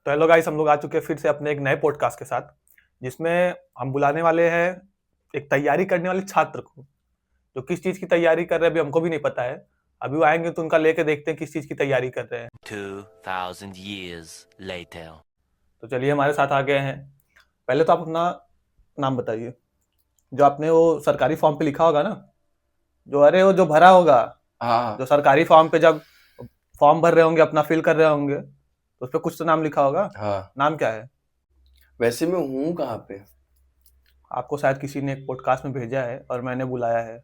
तो hello guys, हम लोग आ चुके हैं फिर से अपने एक नए पॉडकास्ट के साथ, जिसमें हम बुलाने वाले हैं एक तैयारी करने वाले छात्र को, जो किस चीज की तैयारी कर रहे हैं अभी हमको भी नहीं पता है। अभी वो आएंगे तो उनका लेके देखते हैं किस चीज की तैयारी कर रहे हैं। 2000 years later. तो चलिए हमारे साथ आ गए हैं। पहले तो आप अपना नाम बताइए, जो आपने वो सरकारी फॉर्म पे लिखा होगा ना, वो जो भरा होगा, हाँ जो सरकारी फॉर्म पे जब फॉर्म भर रहे होंगे, अपना फिल कर रहे होंगे, तो उस पर कुछ तो नाम लिखा होगा। हाँ। नाम क्या है? वैसे मैं हूँ कहाँ पे? आपको शायद किसी ने एक पॉडकास्ट में भेजा है और मैंने बुलाया है।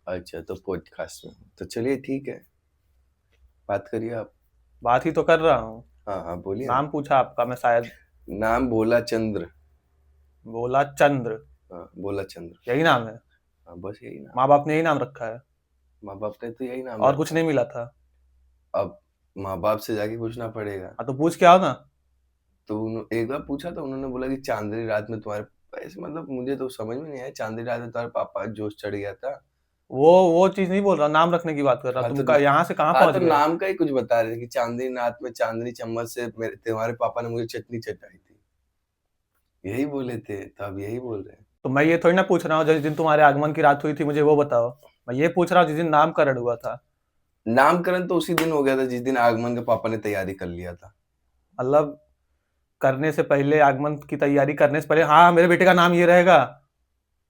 अच्छा, तो पॉडकास्ट में हूँ। तो चलिए ठीक है, बात करिए आप। बात ही तो कर रहा हूँ। हाँ बोलिए। नाम पूछा आपका मैं शायद। नाम भोला चंद्र। बोला चंद्र। हाँ, भोला चंद्र। यही नाम है? हाँ, बस यही नाम। माँ बाप ने यही नाम रखा है? माँ बाप ने तो यही नाम और रखा कुछ है। नहीं मिला था? अब माँ बाप से जाके पूछना पड़ेगा। हाँ तो पूछ के आओ ना। तो एक बार पूछा तो उन्होंने बोला कि चांदनी रात में तुम्हारे ऐसे, मतलब मुझे तो समझ में नहीं आया। चांदनी रात में तुम्हारे पापा जोश चढ़ गया था। वो चीज नहीं बोल रहा, नाम रखने की बात कर रहा। हाँ तुम यहाँ से कहाँ पहुंच तो गए? नाम का ही कुछ बता रहे थे कि चांदनी रात में चांदनी चम्मच से तुम्हारे पापा ने मुझे चटनी चटाई थी, यही बोले थे। तो अब यही बोल रहे हैं। तो मैं ये थोड़ी ना पूछ रहा हूँ जिस दिन तुम्हारे आगमन की रात हुई थी मुझे वो बताओ। मैं ये पूछ रहा हूँ जिस दिन नामकरण हुआ था। नामकरण तो उसी दिन हो गया था जिस दिन आगमन के पापा ने तैयारी कर लिया था। मतलब करने से पहले, आगमन की तैयारी करने से पहले, हाँ मेरे बेटे का नाम ये रहेगा।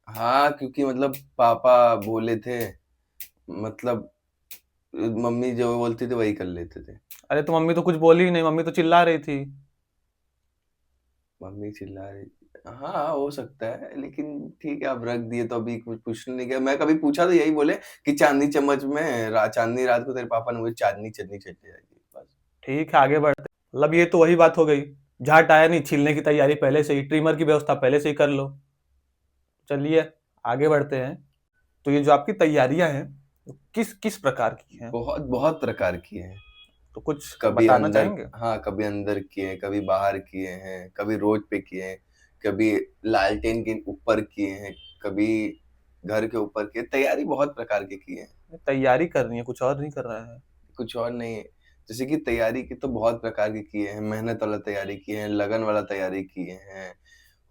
हाँ, क्योंकि मतलब पापा बोले थे, मतलब मम्मी जो बोलती थी वही कर लेते थे। अरे तो मम्मी तो कुछ बोली ही नहीं, मम्मी तो चिल्ला रही थी। मम्मी चिल्ला रही। हाँ हो सकता है, लेकिन ठीक है, अब रख दिए तो अभी कुछ पूछने नहीं गया। मैं कभी पूछा तो यही बोले कि चांदनी चम्मच में चांदनी रात को तेरे पापा ने मुझे चांदनी चटनी चटी जाएगी, बस। ठीक है, आगे बढ़ते। मतलब ये तो वही बात हो गई, झाट आया नहीं, छीलने की तैयारी पहले से ही, ट्रिमर की व्यवस्था पहले से ही कर लो। चलिए आगे बढ़ते हैं। तो ये जो आपकी तैयारियां हैं, तो किस किस प्रकार की हैं? बहुत बहुत प्रकार की हैं। तो कुछ कभी बताना अंदर, चाहेंगे? हाँ कभी अंदर किए हैं, कभी बाहर किए हैं, कभी रोड पे किए हैं, कभी लालटेन के ऊपर किए हैं, कभी घर के ऊपर किए। तैयारी बहुत प्रकार की की है। तैयारी करनी है, कुछ और नहीं कर रहे हैं? कुछ और नहीं। जैसे कि तैयारी की तो बहुत प्रकार की किए हैं। मेहनत वाला तैयारी किए हैं, लगन वाला तैयारी किए हैं,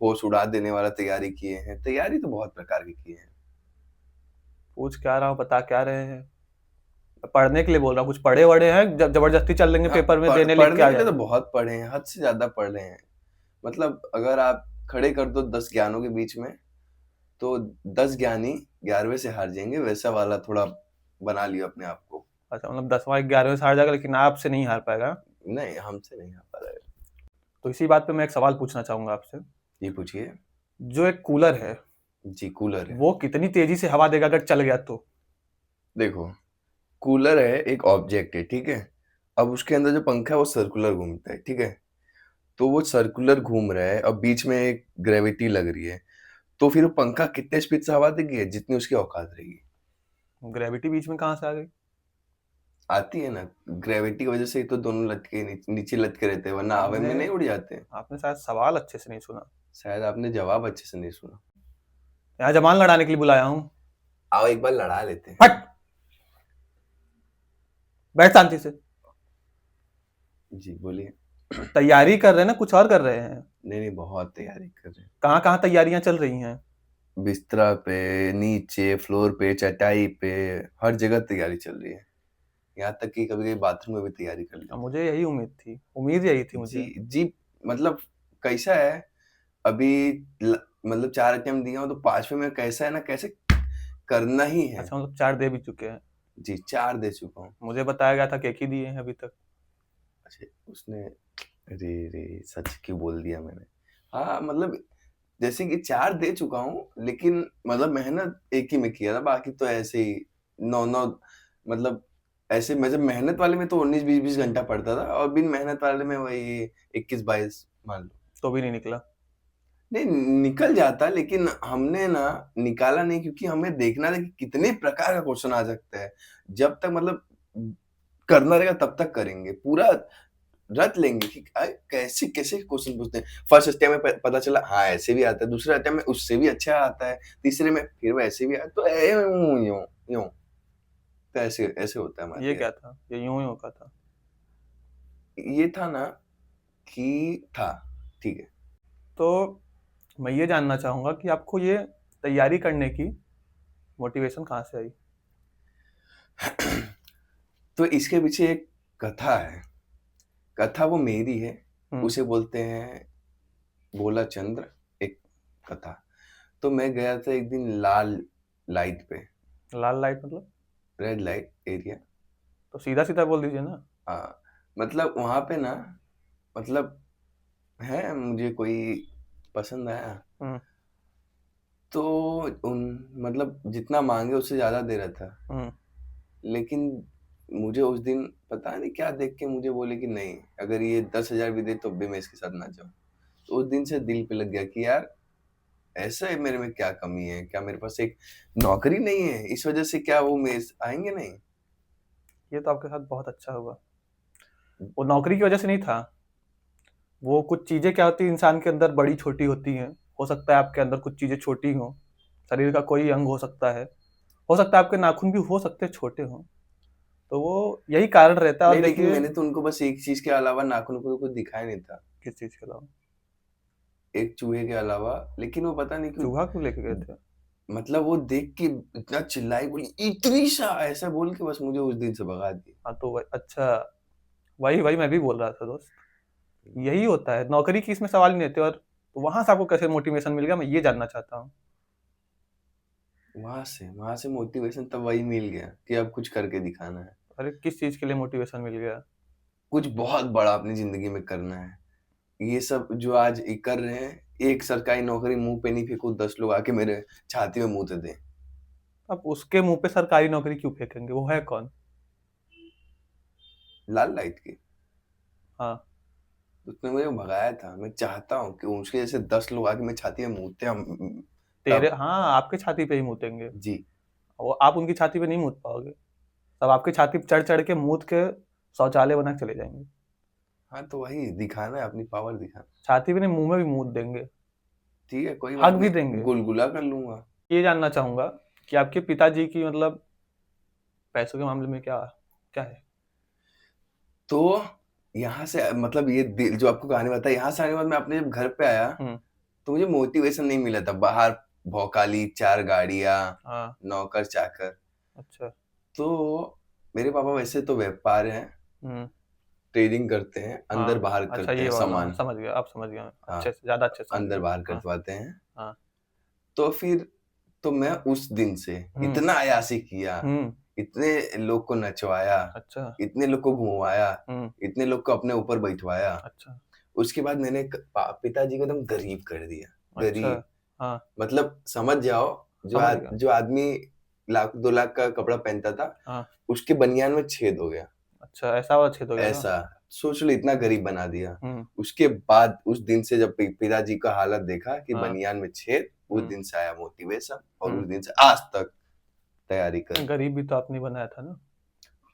होश उड़ा देने वाला तैयारी किए हैं। तैयारी तो बहुत प्रकार की किए हैं। पूछ क्या रहा हूँ, बता क्या रहे हैं? पढ़ने के लिए बोल रहा हूँ, कुछ पढ़े वढ़े हैं जबरदस्ती चल देंगे हाँ, पेपर में देने, लिख के पढ़ने आ के लिए जाए? तो बहुत पढ़े हैं, हद से ज्यादा पढ़ रहे हैं। मतलब अगर आप खड़े कर दो 10 ज्ञानों के बीच में, तो 10 ज्ञानी 11वें से हार जाएंगे, वैसा वाला थोड़ा बना लियो अपने आप को। अच्छा, मतलब 10वां 11वें से हार जाएगा, लेकिन आपसे नहीं हार पाएगा? नहीं, हमसे नहीं हार पा रहा है। तो इसी बात पे मैं एक सवाल पूछना चाहूंगा आपसे। ये पूछिए। जो एक कूलर है, जी, कूलर है। वो कितनी तेजी से हवा देगा अगर चल गया तो? देखो, कूलर है, एक ऑब्जेक्ट है, ठीक है। अब उसके अंदर जो पंखा है वो सर्कुलर घूमता है, ठीक है। तो वो सर्कुलर घूम रहा है, अब बीच में एक ग्रेविटी लग रही है। तो फिर वो पंखा कितने स्पीड से हवा देगी, जितनी उसकी औकात रहेगी। ग्रेविटी बीच में कहाँ से आ गई? आती है ना, ग्रेविटी की वजह से ही तो दोनों लटके नीचे लटके रहते हैं, वरना हवा में नहीं उड़ जाते हैं। आपने शायद सवाल अच्छे से नहीं सुना। शायद आपने जवाब अच्छे से नहीं सुना। यहाँ जमान लड़ाने के लिए बुलाया हूँ। आओ एक बार लड़ा लेते हैं। हट, बैठ शांति से। जी बोलिए। तैयारी कर रहे हैं ना, कुछ और कर रहे हैं? नहीं, बहुत तैयारी कर रहे हैं। कहाँ कहाँ तैयारियां चल रही हैं? बिस्तरा पे, नीचे फ्लोर पे, चटाई पे, हर जगह तैयारी चल रही है। यहाँ तक कि कभी कभी बाथरूम में भी तैयारी कर लेते हैं। मुझे यही उम्मीद थी, उम्मीद यही थी मुझे। जी, मतलब कैसा है अभी, मतलब 4 अटेम्प्ट दिया हूँ, तो 5वें में कैसा है ना, कैसे करना ही है। अच्छा, मतलब 4 दे भी चुके हैं? जी, 4 दे चुका हूँ। मुझे बताया गया था कि 1 ही दिए हैं अभी तक। अच्छा, उसने रे सच क्यों बोल दिया मैंने। हाँ मतलब, जैसे कि 4 दे चुका हूँ, लेकिन मतलब मेहनत एक ही में किया था, बाकी तो ऐसे ही 9-9, मतलब ऐसे मैं जब मेहनत वाले में तो 19-20 घंटा पढ़ता था, और बिन मेहनत वाले में वही 21-22 मान लो। तो भी नहीं निकला? नहीं, निकल जाता, लेकिन हमने ना निकाला नहीं, क्योंकि हमें देखना था कि कितने प्रकार का क्वेश्चन आ सकता है। जब तक मतलब करना रहेगा तब तक करेंगे, पूरा रट लेंगे कि कैसे कैसे क्वेश्चन पूछते हैं। फर्स्ट अटेम्प्ट में पता चला हाँ ऐसे भी आता है, दूसरे अटेम्प्ट में उससे भी अच्छा आता है, तीसरे में फिर वैसे भी आता है, तो यूं यूं तो ऐसे ऐसे होता है हमारे ये यहाँ। क्या था? ये यूं ही होता था? ये था ना कि था। ठीक है। तो मैं ये जानना चाहूंगा कि आपको ये तैयारी करने की मोटिवेशन कहाँ से आई? तो इसके पीछे एक कथा है। कथा वो मेरी है, हम्म। उसे बोलते हैं भोला चंद्र, एक कथा। तो मैं गया था एक दिन लाल लाइट पे, लाल लाइट मतलब? Red light area. तो सीधा सीधा बोल दीजिए ना। हाँ, मतलब वहां पे ना, मतलब है, मुझे कोई पसंद आया हम्म। तो उन मतलब जितना मांगे उससे ज्यादा दे रहा था। हम्म। लेकिन मुझे उस दिन पता नहीं क्या देख के मुझे बोले कि नहीं, अगर ये 10,000 भी दे तो भी मैं इसके साथ ना जाऊं। तो उस दिन से दिल पे लग गया कि यार ऐसा है, मेरे में क्या कमी है, क्या मेरे पास एक नौकरी नहीं है, इस वजह से क्या वो मेरे आएंगे नहीं। ये तो आपके साथ बहुत अच्छा हुआ। वो नौकरी की वजह से नहीं था। वो कुछ चीजें क्या होती है इंसान के अंदर, बड़ी छोटी होती हैं। हो सकता है आपके अंदर कुछ चीजें छोटी हों, शरीर का कोई अंग हो सकता है आपके नाखून भी हो सकते हैं छोटे हों। तो वो यही कारण रहता है। और नहीं, लेकिन देखिए, मैंने तो उनको बस एक चीज के अलावा नाखून को तो कुछ दिखाया नहीं था, किस चीज के अलावा? एक चूहे के अलावा। लेकिन वो पता नहीं क्यों, चूहा क्यों लेके गए थे? मतलब वो देख के इतना चिल्लाई, बोली इतनी सा, ऐसा बोल के बस मुझे उस दिन से भगा दिया। हाँ तो अच्छा, वही वही मैं भी बोल रहा था दोस्त। यही होता है, नौकरी की इसमें सवाल ही नहीं रहते। और वहां से आपको कैसे मोटिवेशन मिल गया, मैं ये जानना चाहता हूँ। वहां से मोटिवेशन तब वही मिल गया कि अब कुछ करके दिखाना है, अरे किस चीज के लिए मोटिवेशन मिल गया? कुछ बहुत बड़ा अपनी जिंदगी में करना है। ये सब जो आज ये कर रहे हैं, एक सरकारी नौकरी मुंह पे नहीं फेंकू, 10 लोग आके मेरे छाती में मुंह दे। अब उसके मुंह पे सरकारी नौकरी क्यों फेंकेंगे? वो है कौन? लाल लाइट की, हाँ। उसने मुझे भगाया था। मैं चाहता हूँ कि उसके जैसे 10 लोग आके मेरी छाती में मुंहते हम तेरे, तब। हाँ, आपके छाती पे ही मूतेंगे। जी। वो आप उनकी छाती पे नहीं मूत पाओगे। सब आपकी छाती पे चढ़ चढ़ के मूत के शौचालय बना के चले जाएंगे। हाँ, तो वही दिखाना है, अपनी पावर दिखाना। छाती पे नहीं, मुंह में भी मूत देंगे। ठीक है, कोई हक बात भी नहीं, देंगे। गुलगुला कर लूंगा। ये जानना चाहूंगा कि आपके पिताजी की मतलब पैसों के मामले में क्या क्या है? तो यहाँ से मतलब ये जो आपको कहानी बताई, यहाँ से आने के बाद मैं अपने जब घर पे आया हम्म। तो मुझे मोटिवेशन नहीं मिला था। बाहर भौकाली, 4 गाड़ियां, हाँ। नौकर चाकर। अच्छा। तो मेरे पापा वैसे तो व्यापार हैं, हम्म। ट्रेडिंग करते हैं, अंदर हाँ। बाहर अच्छा, करते ये हैं वाला, हाँ, सामान। समझ गया, आप समझ गया, हाँ, अच्छे से, ज्यादा अच्छे से समझ अंदर गया। बाहर हाँ। करवाते हैं। हाँ। तो फिर तो मैं उस दिन से हम्म। इतना अयासी किया, हम्म। इतने लोग को नचवाया, अच्छा। इतने लोग को घुमवाया, हम्म। इतने लोग को अपने ऊपर बैठवाया। अच्छा। उसके बाद मैंने पिताजी को एकदम गरीब कर दिया। अच्छा। गरीब हाँ, मतलब समझ जाओ, समझ गया। जो आदमी 1,00,000 2,00,000 का कपड़ा पहनता था, हाँ। उसके बनियान में छेद हो गया। अच्छा, ऐसा हुआ, छेद हो गया था? ऐसा सोच लो, इतना गरीब बना दिया। हम्म। उसके बाद उस दिन से जब पिताजी का हालत देखा कि हाँ। बनियान में छेद, उस हम्म। दिन से आया मोटिवेशन, और हम्म। उस दिन से आज तक तैयारी कर। गरीब भी तो आपने बनाया था ना?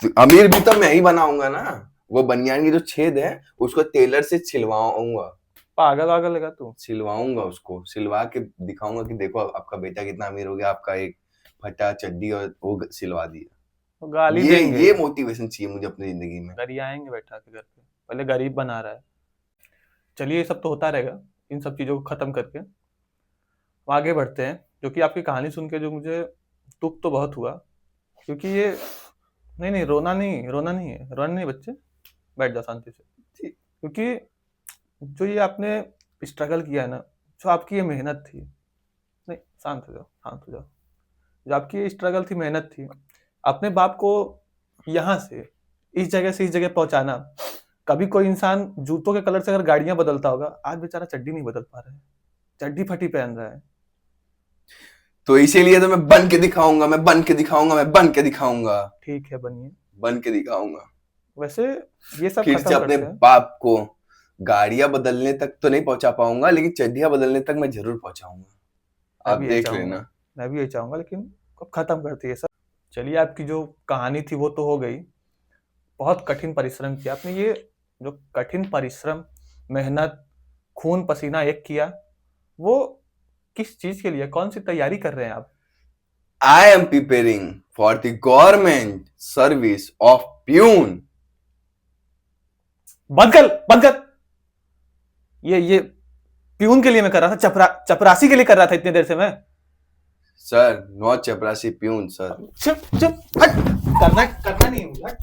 तो अमीर भी तो मैं ही बनाऊंगा ना। वो बनियान की जो छेद है उसको टेलर से छिलवाऊंगा। पागल वागल लगा तू? सिलवाऊंगा, उसको सिलवा के दिखाऊंगा कि देखो आपका बेटा कितना अमीर हो गया, आपका एक फटा चड्डी और वो सिलवा दिया। तो गाली ये देंगे। ये मोटिवेशन चाहिए मुझे अपनी जिंदगी में। गरियाएंगे बैठा के घर पे, पहले गरीब बना रहा है। चलिए, ये सब तो होता रहेगा। इन सब चीज़ों को ख़त्म करके हम आगे बढ़ते हैं। जो कि आपकी कहानी सुन के जो मुझे दुख तो बहुत हुआ, क्योंकि ये, नहीं नहीं, रोना नहीं, रोना नहीं है, रोना नहीं बच्चे, बैठ जाओ शांति से। ठीक। क्योंकि जो ये आपने स्ट्रगल किया है ना, जो आपकी ये मेहनत थी, नहीं, शांत हो जाओ, शांत हो जाओ। जो आपकी ये स्ट्रगल थी, मेहनत थी, अपने बाप को यहाँ से इस जगह पहुंचाना। कभी कोई इंसान जूतों के कलर से अगर गाड़ियां बदलता होगा, आज बेचारा चड्डी नहीं बदल पा रहा है, चड्डी फटी पहन रहा है। तो इसीलिए तो मैं बन के दिखाऊंगा, मैं बन के दिखाऊंगा, मैं बन के दिखाऊंगा, ठीक है, बनिए। बन के दिखाऊंगा। वैसे ये सब फिर से खत्म अपने करते हैं। बाप को गाड़ियां बदलने तक तो नहीं पहुंचा पाऊंगा, लेकिन चड्डियां बदलने तक मैं जरूर पहुंचाऊंगा। मैं आप भी यही देख चाहूंगा, लेना। मैं भी यही चाहूंगा, लेकिन अब खत्म करते हैं ये सब। चलिए, आपकी जो कहानी थी वो तो हो गई। बहुत कठिन परिश्रम किया आपने। ये जो कठिन परिश्रम, मेहनत, खून पसीना एक किया, वो किस चीज के लिए, कौन सी तैयारी कर रहे हैं आप? I am preparing for the government service of peon. बंद कर, बंद कर। ये प्यून के लिए मैं कर रहा था, चपरासी के लिए कर रहा था इतनी देर से मैं। सर, नॉट चपरासी, प्यून सर। चुप चुप हट, करना नहीं है मुझे, हट।